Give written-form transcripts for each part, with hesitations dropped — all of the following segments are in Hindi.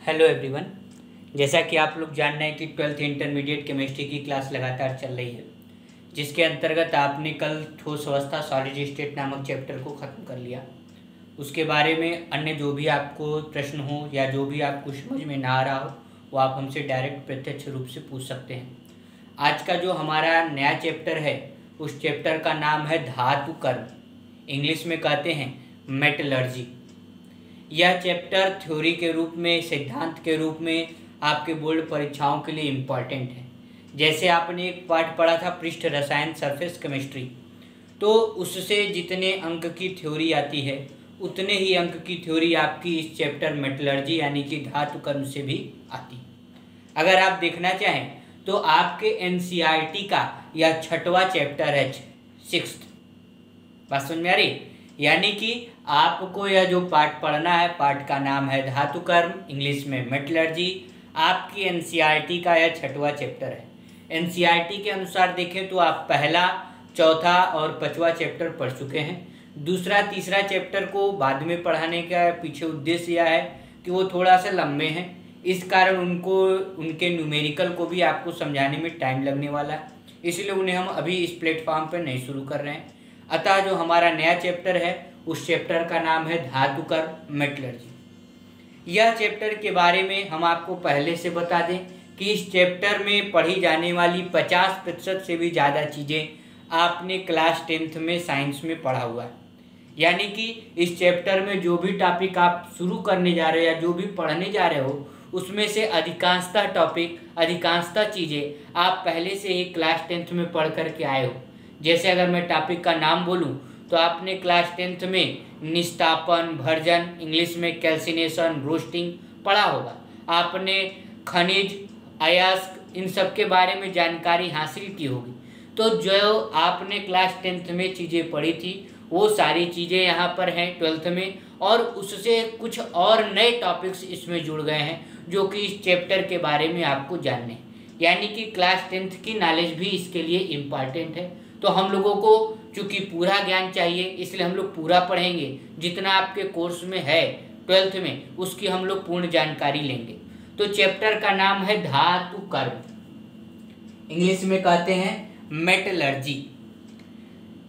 Hello everyone. जैसा कि आप लोग जान रहे हैं कि 12th इंटरमीडिएट केमिस्ट्री की क्लास लगातार चल रही है, जिसके अंतर्गत आपने कल ठोस अवस्था सॉलिड स्टेट नामक चैप्टर को ख़त्म कर लिया। उसके बारे में अन्य जो भी आपको प्रश्न हो या जो भी आपको समझ में ना आ रहा हो वो आप हमसे डायरेक्ट प्रत्यक्ष रूप से पूछ सकते हैं। आज का जो हमारा नया चैप्टर है उस चैप्टर का नाम है धातु कर्म, इंग्लिश में कहते हैं मेटलर्जी। यह चैप्टर थ्योरी के रूप में, सिद्धांत के रूप में आपके बोर्ड परीक्षाओं के लिए इम्पॉर्टेंट है। जैसे आपने एक पार्ट पढ़ा था पृष्ठ रसायन सरफेस केमिस्ट्री, तो उससे जितने अंक की थ्योरी आती है उतने ही अंक की थ्योरी आपकी इस चैप्टर मेटलर्जी यानी कि धातु कर्म से भी आती। अगर आप देखना चाहें तो आपके एनसीईआरटी का यह 6वां चैप्टर है, 6th। बात समझ में आ रही? यानी कि आपको यह जो पाठ पढ़ना है, पाठ का नाम है धातु कर्म, इंग्लिश में मेटलर्जी। आपकी एनसीईआरटी का यह 6वां चैप्टर है। एनसीईआरटी के अनुसार देखें तो आप पहला, चौथा और 5वां चैप्टर पढ़ चुके हैं। दूसरा, तीसरा चैप्टर को बाद में पढ़ाने का पीछे उद्देश्य यह है कि वो थोड़ा सा लंबे हैं, इस कारण उनके न्यूमेरिकल को भी आपको समझाने में टाइम लगने वाला है, इसलिए उन्हें हम अभी इस प्लेटफॉर्म पर नहीं शुरू कर रहे हैं। अतः जो हमारा नया चैप्टर है उस चैप्टर का नाम है धातु कर्म मेटलर्जी। यह चैप्टर के बारे में हम आपको पहले से बता दें कि इस चैप्टर में पढ़ी जाने वाली 50% से भी ज़्यादा चीज़ें आपने क्लास 10th में साइंस में पढ़ा हुआ है। यानी कि इस चैप्टर में जो भी टॉपिक आप शुरू करने जा रहे हो या जो भी पढ़ने जा रहे हो उसमें से अधिकांशतः टॉपिक, अधिकांशतः चीज़ें आप पहले से ही क्लास 10th में पढ़ करके आए हो। जैसे अगर मैं टॉपिक का नाम बोलूं तो आपने क्लास 10th में निस्तापन, भर्जन, इंग्लिश में कैल्सिनेशन, रोस्टिंग पढ़ा होगा। आपने खनिज, अयस्क, इन सब के बारे में जानकारी हासिल की होगी। तो जो आपने क्लास 10th में चीज़ें पढ़ी थी वो सारी चीज़ें यहाँ पर हैं 12th में, और उससे कुछ और नए टॉपिक्स इसमें जुड़ गए हैं जो कि इस चैप्टर के बारे में आपको जानने हैं। यानी कि क्लास 10th की नॉलेज भी इसके लिए इम्पॉर्टेंट है। तो हम लोगों को चूँकि पूरा ज्ञान चाहिए इसलिए हम लोग पूरा पढ़ेंगे, जितना आपके कोर्स में है 12th में उसकी हम लोग पूर्ण जानकारी लेंगे। तो चैप्टर का नाम है धातु कर्म, इंग्लिश में कहते हैं मेटलर्जी।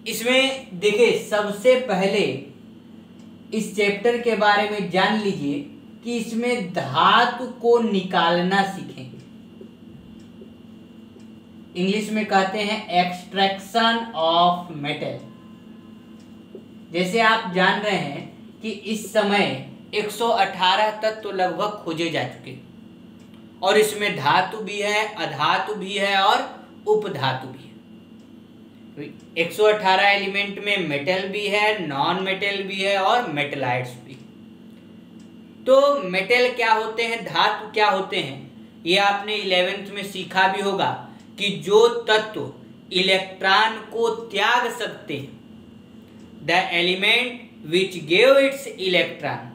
इसमें देखिए सबसे पहले इस चैप्टर के बारे में जान लीजिए कि इसमें धातु को निकालना सीखेंगे। इंग्लिश में कहते हैं एक्सट्रैक्शन ऑफ मेटल। जैसे आप जान रहे हैं कि इस समय 118 तत्व लगभग खोजे जा चुके और इसमें धातु भी है, अधातु भी है और उपधातु भी है। 118 एलिमेंट में मेटल भी है, नॉन मेटल भी है और मेटलाइट्स भी। तो मेटल क्या होते हैं, धातु क्या होते हैं, ये आपने 11th में सीखा भी होगा कि जो तत्व इलेक्ट्रॉन को त्याग सकते हैं, the element which give its electron,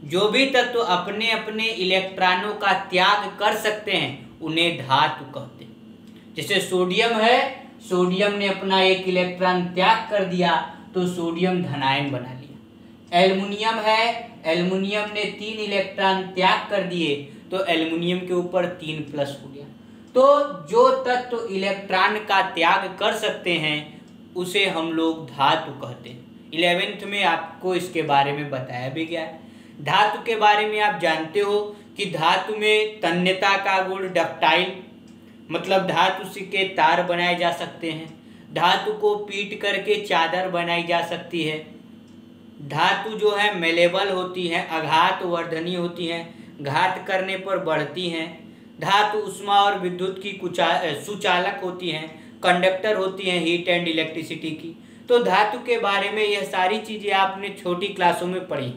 जो भी तत्व अपने अपने इलेक्ट्रॉनों का त्याग कर सकते हैं उन्हें धातु कहते हैं। जैसे सोडियम है, सोडियम ने अपना एक इलेक्ट्रॉन त्याग कर दिया तो सोडियम धनायन बना लिया। एल्युमिनियम है, एल्युमिनियम ने 3 इलेक्ट्रॉन त्याग कर दिए तो एल्युमिनियम के ऊपर 3+ हो गया। तो जो तत्व इलेक्ट्रॉन का त्याग कर सकते हैं उसे हम लोग धातु कहते हैं। 11th में आपको इसके बारे में बताया भी गया है। धातु के बारे में आप जानते हो कि धातु में तन्यता का गुण, डक्टाइल, मतलब धातु से के तार बनाए जा सकते हैं। धातु को पीट करके चादर बनाई जा सकती है। धातु जो है मेलेबल होती है, आघात वर्धनी होती हैं, घात करने पर बढ़ती हैं। धातु उष्मा और विद्युत की सुचालक होती हैं, कंडक्टर होती हैं हीट एंड इलेक्ट्रिसिटी की। तो धातु के बारे में यह सारी चीज़ें आपने छोटी क्लासों में पढ़ी,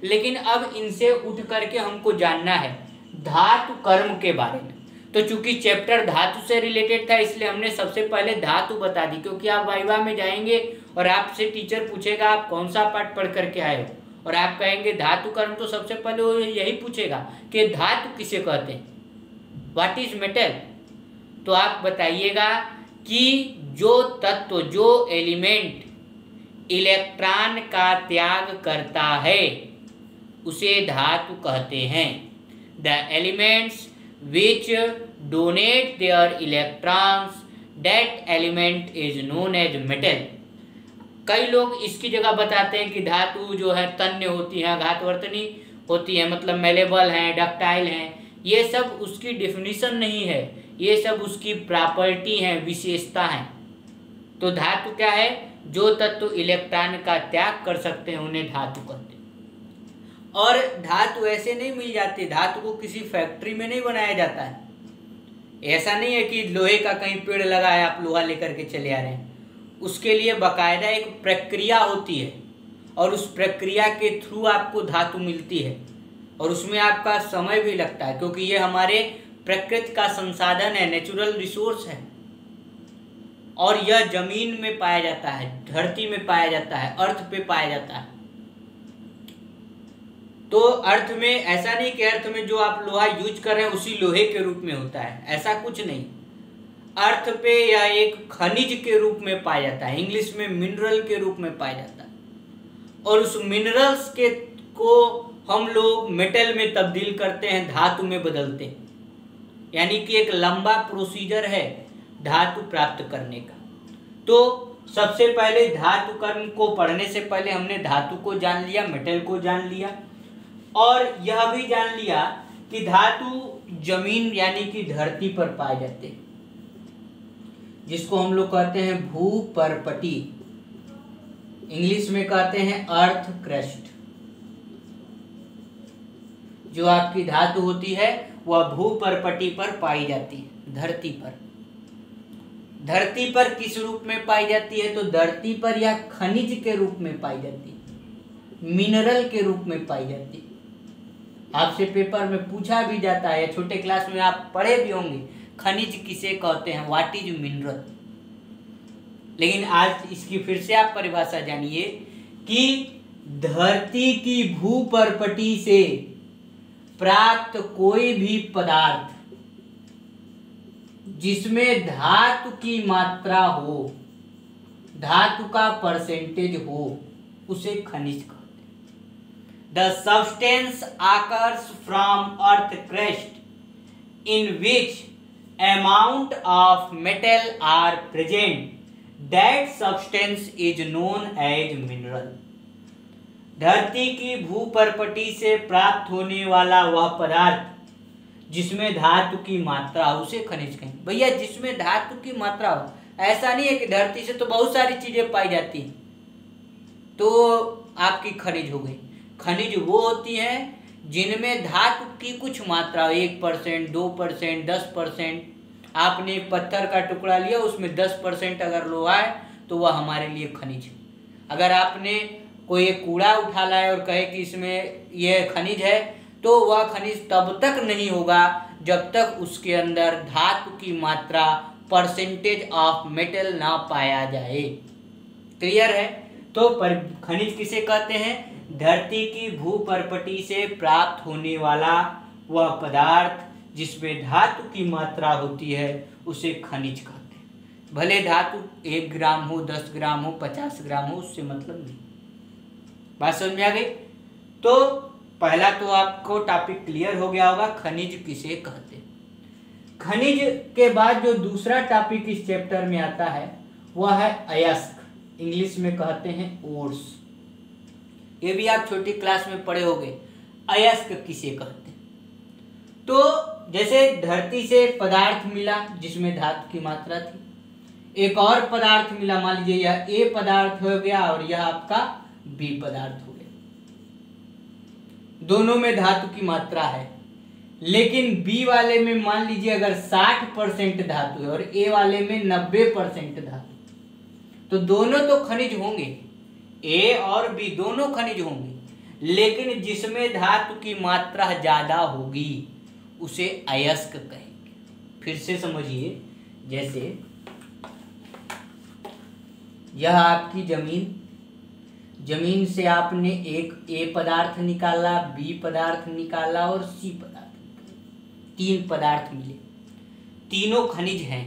लेकिन अब इनसे उठ करके हमको जानना है धातु कर्म के बारे में। तो चूंकि चैप्टर धातु से रिलेटेड था इसलिए हमने सबसे पहले धातु बता दी, क्योंकि आप वाइवा में जाएंगे और आपसे टीचर पूछेगा आप कौन सा पाठ पढ़ करके आए हो और आप कहेंगे धातु कर्म, तो सबसे पहले वो यही पूछेगा कि धातु किसे कहते हैं, व्हाट इज मेटल। तो आप बताइएगा कि जो तत्व, जो एलिमेंट इलेक्ट्रॉन का त्याग करता है उसे धातु कहते हैं। The elements which donate their electrons, that element is known as metal. कई लोग इसकी जगह बताते हैं कि धातु जो है तन्य होती है, घातवर्तनी होती है, मतलब मेलेबल हैं, डक्टाइल हैं। ये सब उसकी डिफिनीशन नहीं है, ये सब उसकी प्रॉपर्टी हैं, विशेषता हैं। तो धातु क्या है? जो तत्व इलेक्ट्रॉन का त्याग कर सकते हैं उन्हें धातु कहते हैं। और धातु ऐसे नहीं मिल जाती, धातु को किसी फैक्ट्री में नहीं बनाया जाता है। ऐसा नहीं है कि लोहे का कहीं पेड़ लगा है, आप लोहा लेकर के चले आ रहे हैं। उसके लिए बाकायदा एक प्रक्रिया होती है और उस प्रक्रिया के थ्रू आपको धातु मिलती है, और उसमें आपका समय भी लगता है, क्योंकि ये हमारे प्रकृति का संसाधन है, नेचुरल रिसोर्स है। और यह जमीन में पाया जाता है, धरती में पाया जाता है, अर्थ पे पाया जाता है। तो अर्थ में ऐसा नहीं कि अर्थ में जो आप लोहा यूज कर रहे हैं उसी लोहे के रूप में होता है, ऐसा कुछ नहीं। अर्थ पे यह एक खनिज के रूप में पाया जाता है, इंग्लिश में मिनरल के रूप में पाया जाता है। और उस मिनरल्स के को हम लोग मेटल में तब्दील करते हैं, धातु में बदलते हैं। यानी कि एक लंबा प्रोसीजर है धातु प्राप्त करने का। तो सबसे पहले धातु कर्म को पढ़ने से पहले हमने धातु को जान लिया, मेटल को जान लिया, और यह भी जान लिया कि धातु जमीन यानी कि धरती पर पाए जाते हैं, जिसको हम लोग कहते हैं भूपर्पटी, इंग्लिश में कहते हैं अर्थ क्रस्ट। जो आपकी धातु होती है वह भूपर्पटी पर पाई जाती है, धरती पर। धरती पर किस रूप में पाई जाती है? तो धरती पर या खनिज के रूप में पाई जाती है, मिनरल के रूप में पाई जाती है। आपसे पेपर में पूछा भी जाता है, छोटे क्लास में आप पढ़े भी होंगे, खनिज किसे कहते हैं, व्हाट इज मिनरल। लेकिन आज इसकी फिर से आप परिभाषा जानिए कि धरती की भूपर्पटी से प्राप्त कोई भी पदार्थ जिसमें धातु की मात्रा हो, धातु का परसेंटेज हो, उसे खनिज कहते हैं। The substance occurs from earth crust in which amount of metal are present, that substance is known as mineral। धरती की भूपर्पटी से प्राप्त होने वाला वह पदार्थ जिसमें धातु की मात्रा हो उसे खनिज कहेंगे। भैया जिसमें धातु की मात्रा हो, ऐसा नहीं है कि धरती से तो बहुत सारी चीजें पाई जाती हैं तो आपकी खनिज हो गई। खनिज वो होती हैं जिनमें धातु की कुछ मात्रा, 1%, 2%, 10%। आपने एक पत्थर का टुकड़ा लिया, उसमें 10% अगर लोहा है तो वह हमारे लिए खनिज है। अगर आपने कोई एक कूड़ा उठा लाए और कहे कि इसमें यह खनिज है, तो वह खनिज तब तक नहीं होगा जब तक उसके अंदर धातु की मात्रा, परसेंटेज ऑफ मेटल ना पाया जाए। क्लियर है? तो खनिज किसे कहते हैं? धरती की भूपर्पटी से प्राप्त होने वाला वह पदार्थ जिसमें धातु की मात्रा होती है उसे खनिज कहते हैं। भले धातु 1 ग्राम हो, 10 ग्राम हो, 50 ग्राम हो, उससे मतलब नहीं। बात समझ में आ गई? तो पहला तो आपको टॉपिक क्लियर हो गया होगा, खनिज किसे कहते हैं। खनिज के बाद जो दूसरा टॉपिक इस चैप्टर में आता है वह है अयस्क, इंग्लिश में कहते हैं ओर्स। ये भी आप छोटी क्लास में पढ़े होंगे, अयस्क किसे कहते हैं। तो जैसे धरती से पदार्थ मिला जिसमें धातु की मात्रा थी, एक और पदार्थ मिला, मान लीजिए यह ए पदार्थ हो गया और यह आपका बी पदार्थ हो गया। दोनों में धातु की मात्रा है, लेकिन बी वाले में मान लीजिए अगर 60% धातु है और ए वाले में 90% धातु, तो दोनों तो खनिज होंगे, ए और बी दोनों खनिज होंगे, लेकिन जिसमें धातु की मात्रा ज्यादा होगी उसे अयस्क कहेंगे। फिर से समझिए, जैसे यह आपकी जमीन से आपने एक ए पदार्थ निकाला, बी पदार्थ निकाला और सी पदार्थ निकाला, 3 पदार्थ मिले, तीनों खनिज हैं,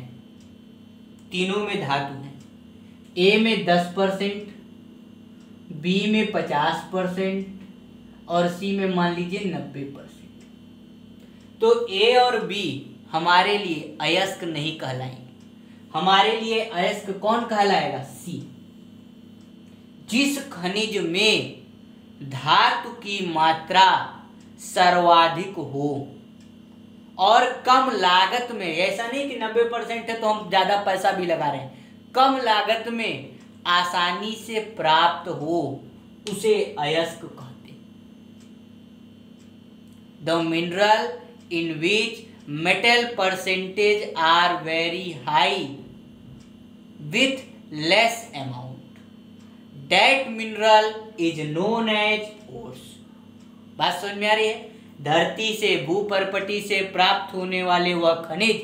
तीनों में धातु है। ए में 10%, बी में 50% और सी में मान लीजिए 90%। तो ए और बी हमारे लिए अयस्क नहीं कहलाएंगे। हमारे लिए अयस्क कौन कहलाएगा? सी। जिस खनिज में धातु की मात्रा सर्वाधिक हो और कम लागत में, ऐसा नहीं कि 90% है तो हम ज्यादा पैसा भी लगा रहे हैं, कम लागत में आसानी से प्राप्त हो, उसे अयस्क कहते। The mineral in which metal percentage are very high with less amount, that mineral is known as ores. बात समझ में आ रही है? धरती से, भूपर्पटी से प्राप्त होने वाले वह खनिज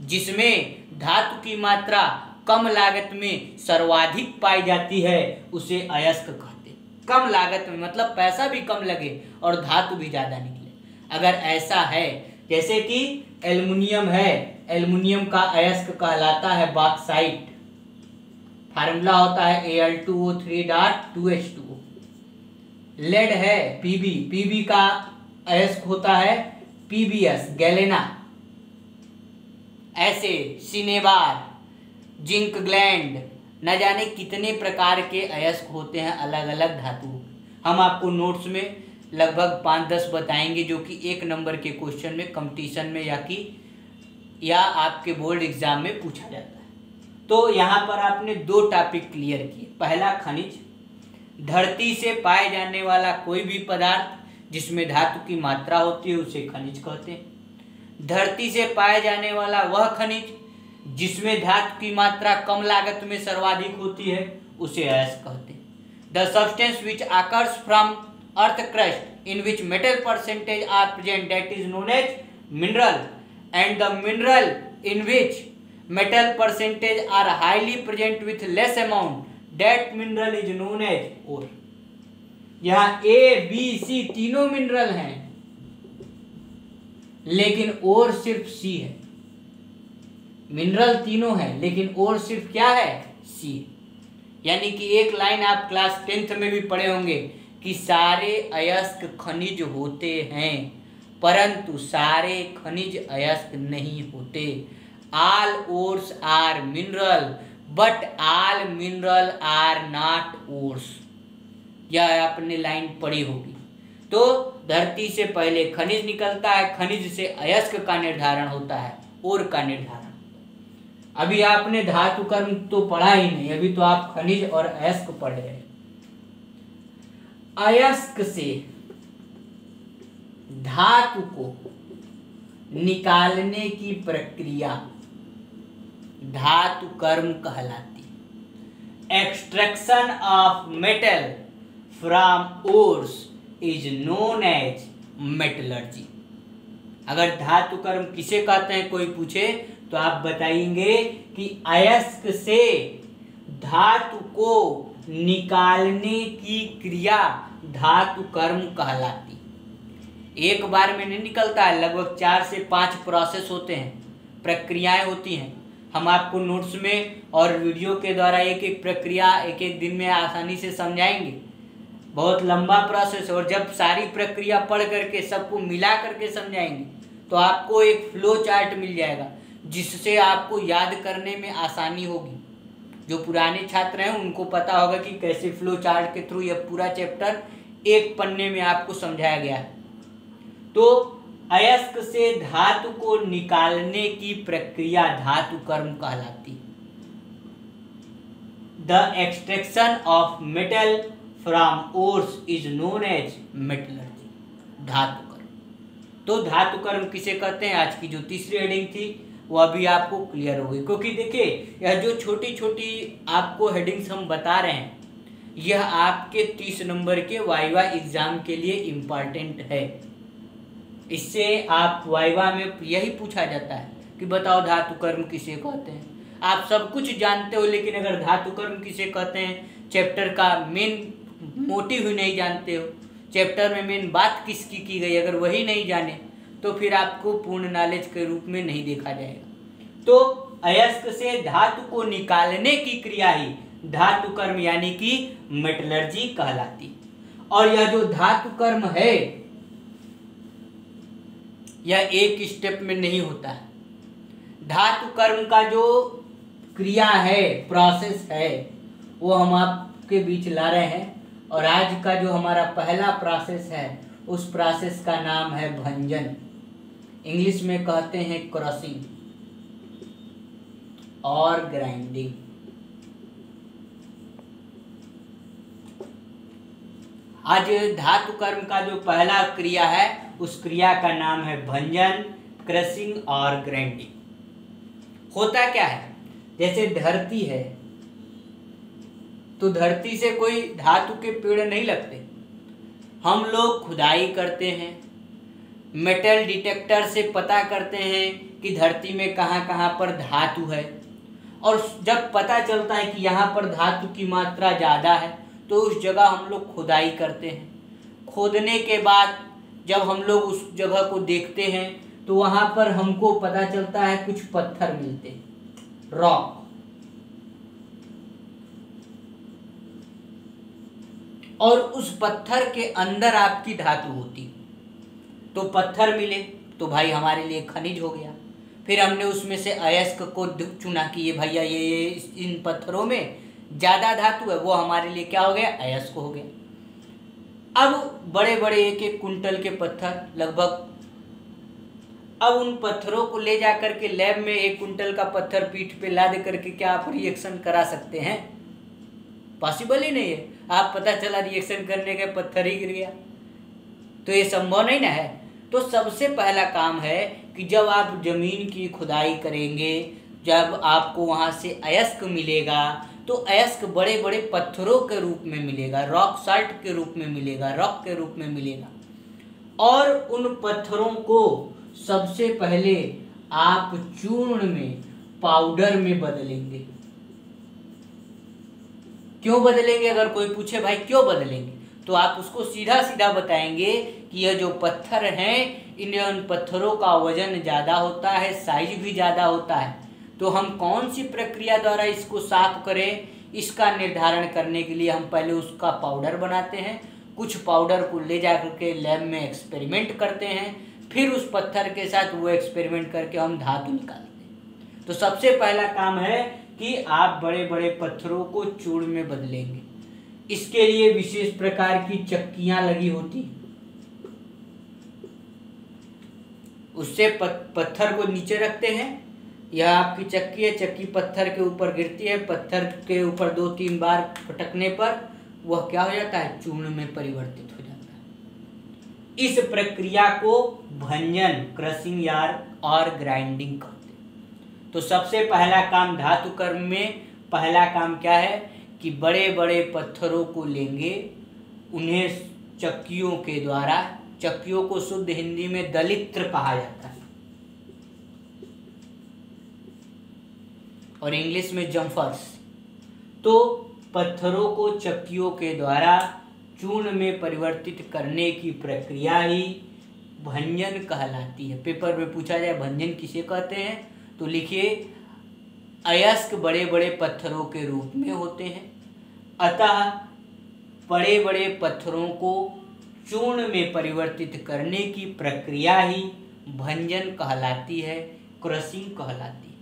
जिसमें धातु की मात्रा कम लागत में सर्वाधिक पाई जाती है, उसे अयस्क कहते। कम लागत में मतलब पैसा भी कम लगे और धातु भी ज्यादा निकले। अगर ऐसा है, जैसे कि एल्युमिनियम है, एल्युमिनियम का अयस्क कहलाता है बॉक्साइट। फार्मूला होता है Al2O3.2H2O। लेड है Pb, Pb का अयस्क होता है PbS, गैलेना। ऐसे सिनेबार, जिंक ग्लैंड, न जाने कितने प्रकार के अयस्क होते हैं अलग अलग धातुओं। हम आपको नोट्स में लगभग 5-10 बताएंगे जो कि 1 नंबर के क्वेश्चन में कंपटीशन में या आपके बोर्ड एग्जाम में पूछा जाता है। तो यहाँ पर आपने 2 टॉपिक क्लियर किए। पहला, खनिज, धरती से पाए जाने वाला कोई भी पदार्थ जिसमें धातु की मात्रा होती है उसे खनिज कहते हैं। धरती से पाए जाने वाला वह खनिज जिसमें धातु की मात्रा कम लागत में सर्वाधिक होती है उसे अयस्क कहते हैं। The substance which occurs from earth crust in which metal percentage are present, that is known as mineral, and the mineral in which metal percentage are highly present with less amount, that mineral is known as ore। यहाँ A, B, C तीनों मिनरल हैं, लेकिन ओर सिर्फ C है। मिनरल तीनों हैं लेकिन ओर सिर्फ क्या है? C। यानी कि एक लाइन आप क्लास 10th में भी पढ़े होंगे कि सारे अयस्क खनिज होते हैं, परंतु सारे खनिज अयस्क नहीं होते। All ores are mineral, but all mineral are not ores। यह आपने लाइन पढ़ी होगी। तो धरती से पहले खनिज निकलता है, खनिज से अयस्क का निर्धारण होता है, ओर का निर्धारण। अभी आपने धातु कर्म तो पढ़ा ही नहीं, अभी तो आप खनिज और अयस्क पढ़ रहे हैं। अयस्क से धातु को निकालने की प्रक्रिया धातु कर्म कहलाती। Extraction of metal from ores is known as metallurgy. अगर धातु कर्म किसे कहते हैं कोई पूछे तो आप बताएंगे कि अयस्क से धातु को निकालने की क्रिया धातु कर्म कहलाती। एक बार में नहीं निकलता है, लगभग 4 से 5 प्रोसेस होते हैं, प्रक्रियाएं होती हैं। हम आपको नोट्स में और वीडियो के द्वारा एक एक प्रक्रिया एक एक दिन में आसानी से समझाएंगे। बहुत लंबा प्रोसेस, और जब सारी प्रक्रिया पढ़ करके सबको मिला करके समझाएंगे तो आपको एक फ्लो चार्ट मिल जाएगा जिससे आपको याद करने में आसानी होगी। जो पुराने छात्र हैं उनको पता होगा कि कैसे फ्लो चार्ट के थ्रू यह पूरा चैप्टर एक पन्ने में आपको समझाया गया है। तो अयस्क से धातु को निकालने की प्रक्रिया धातु कर्म कहलाती। The extraction of metal from ores is known as metallurgy, धातु कर्म। तो धातु कर्म किसे कहते हैं, आज की जो तीसरी हेडिंग थी वो अभी आपको क्लियर हो गई। क्योंकि देखिए यह जो छोटी छोटी आपको हेडिंग्स हम बता रहे हैं यह आपके 30 नंबर के वाइवा एग्जाम के लिए इम्पॉर्टेंट है। इससे आप वाइवा में यही पूछा जाता है कि बताओ धातु कर्म किसे कहते हैं। आप सब कुछ जानते हो लेकिन अगर धातु कर्म किसे कहते हैं चैप्टर का मेन मोटिव ही नहीं जानते हो, चैप्टर में मेन बात किसकी की गई अगर वही नहीं जाने तो फिर आपको पूर्ण नॉलेज के रूप में नहीं देखा जाएगा। तो अयस्क से धातु को निकालने की क्रिया ही धातु कर्म यानी कि मेटलर्जी कहलाती। और यह जो धातु कर्म है यह एक स्टेप में नहीं होता है। धातु कर्म का जो क्रिया है, प्रोसेस है, वो हम आपके बीच ला रहे हैं। और आज का जो हमारा पहला प्रोसेस है, उस प्रोसेस का नाम है भंजन। इंग्लिश में कहते हैं क्रशिंग और ग्राइंडिंग। आज धातु कर्म का जो पहला क्रिया है, उस क्रिया का नाम है भंजन, क्रशिंग और ग्राइंडिंग। होता क्या है, जैसे धरती है, तो धरती से कोई धातु के पेड़ नहीं लगते। हम लोग खुदाई करते हैं, मेटल डिटेक्टर से पता करते हैं कि धरती में कहाँ कहाँ पर धातु है, और जब पता चलता है कि यहाँ पर धातु की मात्रा ज़्यादा है, तो उस जगह हम लोग खुदाई करते हैं। खोदने के बाद जब हम लोग उस जगह को देखते हैं, तो वहाँ पर हमको पता चलता है कुछ पत्थर मिलते हैं, रॉक। और उस पत्थर के अंदर आपकी धातु होती। तो पत्थर मिले तो भाई हमारे लिए खनिज हो गया। फिर हमने उसमें से अयस्क को चुना कि ये भैया ये इन पत्थरों में ज़्यादा धातु है, वो हमारे लिए क्या हो गया, अयस्क हो गया। अब बड़े बड़े एक एक कुंटल के पत्थर लगभग, अब उन पत्थरों को ले जा करके लैब में एक कुंटल का पत्थर पीठ पे लाद करके क्या आप रिएक्शन करा सकते हैं? पॉसिबल ही नहीं है। आप पता चला रिएक्शन करने के पत्थर ही गिर गया, तो ये संभव नहीं ना है। तो सबसे पहला काम है कि जब आप जमीन की खुदाई करेंगे, जब आपको वहाँ से अयस्क मिलेगा, तो अयस्क बड़े बड़े पत्थरों के रूप में मिलेगा, रॉक साल्ट के रूप में मिलेगा, रॉक के रूप में मिलेगा। और उन पत्थरों को सबसे पहले आप चूर्ण में, पाउडर में बदलेंगे। क्यों बदलेंगे? अगर कोई पूछे भाई क्यों बदलेंगे, तो आप उसको सीधा सीधा बताएंगे कि यह जो पत्थर हैं, इन पत्थरों का वजन ज़्यादा होता है, साइज भी ज़्यादा होता है। तो हम कौन सी प्रक्रिया द्वारा इसको साफ करें, इसका निर्धारण करने के लिए हम पहले उसका पाउडर बनाते हैं। कुछ पाउडर को ले जा करके लैब में एक्सपेरिमेंट करते हैं, फिर उस पत्थर के साथ वो एक्सपेरिमेंट करके हम धातु निकालते हैं। तो सबसे पहला काम है कि आप बड़े बड़े पत्थरों को चूर्ण में बदलेंगे। इसके लिए विशेष प्रकार की चक्कियां लगी होती, उससे पत्थर को नीचे रखते हैं। यह आपकी चक्की है, चक्की पत्थर के ऊपर गिरती है, पत्थर के ऊपर 2-3 बार फटकने पर वह क्या हो जाता है, चूर्ण में परिवर्तित हो जाता है। इस प्रक्रिया को भंजन, क्रशिंग और ग्राइंडिंग कहते हैं। तो सबसे पहला काम धातु कर्म में पहला काम क्या है कि बड़े बड़े पत्थरों को लेंगे, उन्हें चक्कियों के द्वारा, चक्कियों को शुद्ध हिंदी में दलित्र कहा जाता है और इंग्लिश में जम्फर्स। तो पत्थरों को चक्कियों के द्वारा चूर्ण में परिवर्तित करने की प्रक्रिया ही भंजन कहलाती है। पेपर में पूछा जाए भंजन किसे कहते हैं, तो लिखिए अयस्क बड़े बड़े पत्थरों के रूप में होते हैं, अतः बड़े बड़े पत्थरों को चूर्ण में परिवर्तित करने की प्रक्रिया ही भंजन कहलाती है, क्रशिंग कहलाती है।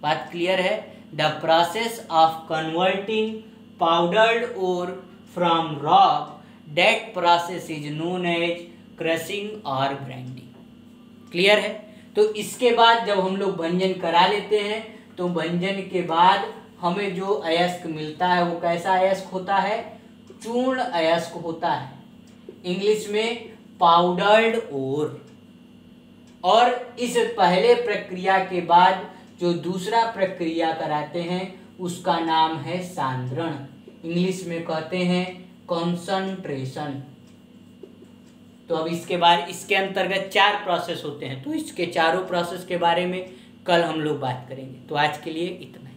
बात क्लियर है? The process of converting powdered ore from rock, that process is known as crushing और ग्राइंडिंग। क्लियर है? तो इसके बाद जब हम लोग भंजन करा लेते हैं, तो भंजन के बाद हमें जो अयस्क मिलता है वो कैसा अयस्क होता है, चूर्ण अयस्क होता है, इंग्लिश में पाउडर्ड ओर। और इस पहले प्रक्रिया के बाद जो दूसरा प्रक्रिया कराते हैं उसका नाम है सांद्रण, इंग्लिश में कहते हैं कॉन्संट्रेशन। तो अब इसके बाद इसके अंतर्गत 4 प्रोसेस होते हैं, तो इसके चारों प्रोसेस के बारे में कल हम लोग बात करेंगे। तो आज के लिए इतना।